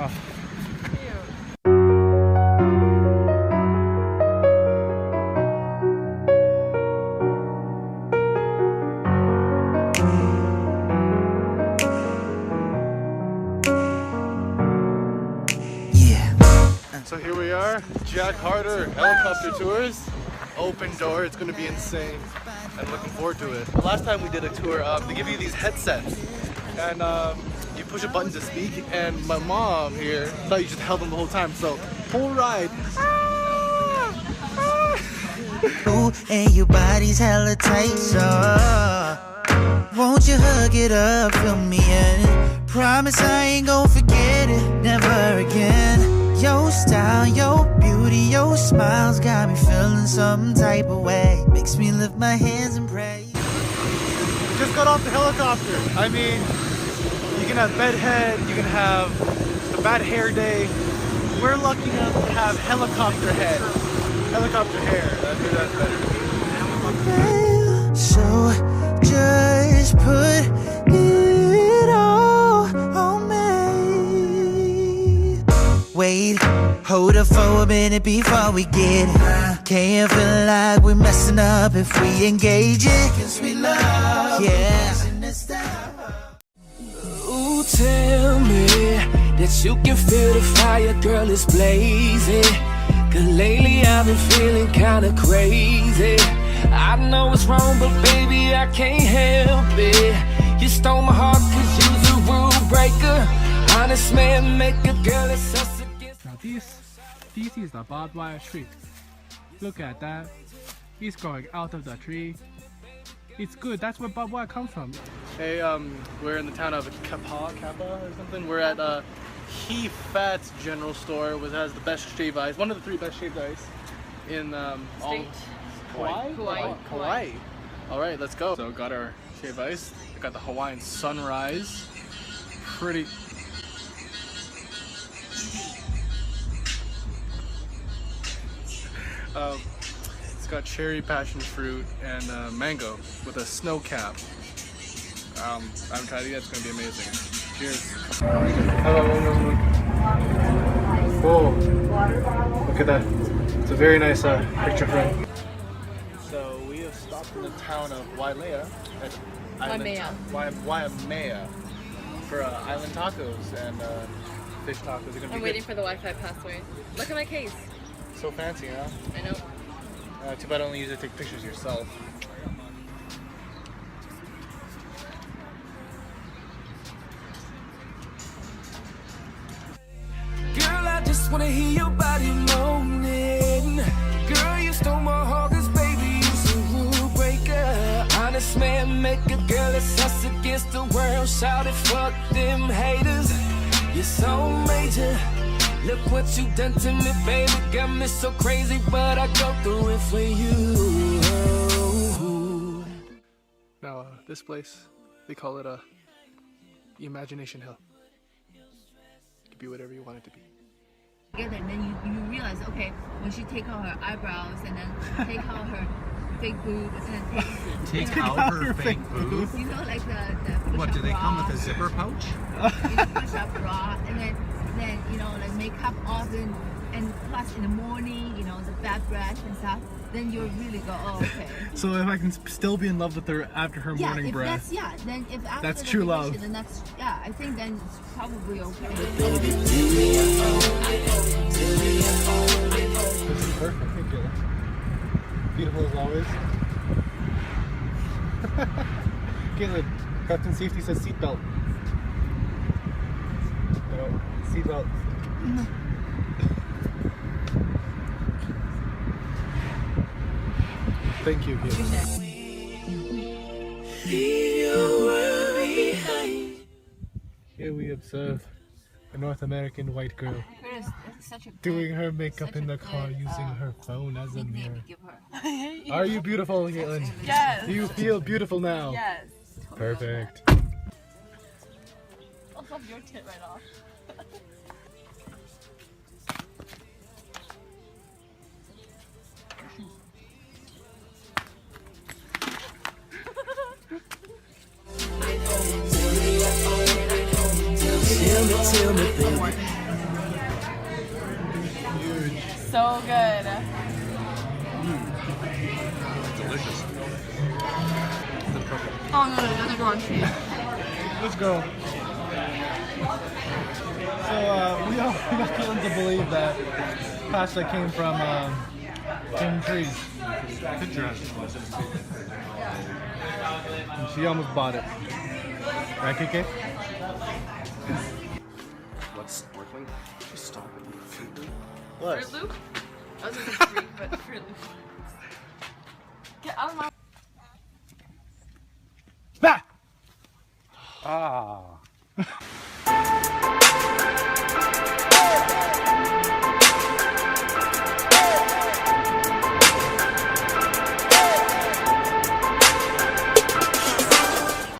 Oh. So here we are, Jack Harder helicopter tours, open door. It's gonna be insane. I'm looking forward to it. The last time we did a tour, they give you these headsets, and you push a button to speak. And my mom here thought you just held them the whole time. So whole ride. Ooh, and your body's hella tight, so won't you hug it up, fill me in? Promise I ain't gon' forget it, never again. Your style, your beauty, your smile's got me feeling some type of way. Makes me lift my hands and pray. Just got off the helicopter. I mean, you can have bed head, you can have the bad hair day. We're lucky enough to have helicopter head. Helicopter hair. That's better. So just put it all on me. Wait, hold up for a minute before we get it. Can't feel like we're messing up if we engage it. Cause we love, yeah. Ooh, tell me that you can feel the fire, girl, it's blazing. Cause lately I've been feeling kinda crazy. I know it's wrong, but baby, I can't help it. You stole my heart cause you's a rule breaker. Honest man, make a girl that's us against. Now this is the barbed wire tree. Look at that. It's growing out of the tree. It's good. That's where barbed wire comes from. Hey, we're in the town of Kappa or something. We're at He Fat's general store, which has the best shave ice, one of the 3 best shaved ice in all Hawaii. All right, let's go. So got our shave ice. I got the Hawaiian sunrise. Pretty. It's got cherry passion fruit and mango with a snow cap. I haven't tried it yet. It's gonna be amazing. Cheers. Whoa! Look at that. It's a very nice picture frame. So we have stopped in the town of Wailea at Waimea for island tacos and fish tacos. Are gonna be I'm waiting for the Wi-Fi password. Look at my case. So fancy, huh? I know. Too bad I only use it to take pictures yourself. Girl, I just wanna hear your body moaning. Girl, you stole my heart, cause baby, you's a rule breaker. Honest man, make a girl that's us against the world. Shout it, fuck them haters. You're so major. Look what you done to me, baby. Got me so crazy, but I go through it for you. Now, this place, they call it Imagination Hill. It could be whatever you want it to be. Together, and then you realize, okay, when she take out her eyebrows and then take out her fake boobs and then Take out her fake boobs? you know, like the What, do they come with a zipper pouch? push-up bra, and then you know, like makeup off, and plus in the morning, you know, the bad breath and stuff. Then you really go, oh, okay. So if I can still be in love with her after her Yeah, morning if breath. then if after That's the true vacation, love. Then that's, yeah, I think then it's probably okay. This is perfect. Thank you. Beautiful as always. Caitlin, Captain Safety says seatbelt. No, seatbelt. No. Thank you, Caitlin. Here we observe a North American white girl doing her makeup in the car using her phone as a mirror. Are you beautiful, Caitlin? Yes. Do you feel beautiful now? Yes. Perfect. I'll love your tit right off. Tell me, baby, so good. Delicious. Oh no, it doesn't go on cheese. Let's go. So we got them to believe that pasta came from trees. And she almost bought it. Right, KK? What's sparkling? Just stop it. What? Fruit Loop? I was gonna say Fruit, but Fruit Loop. Get out of my. Ah!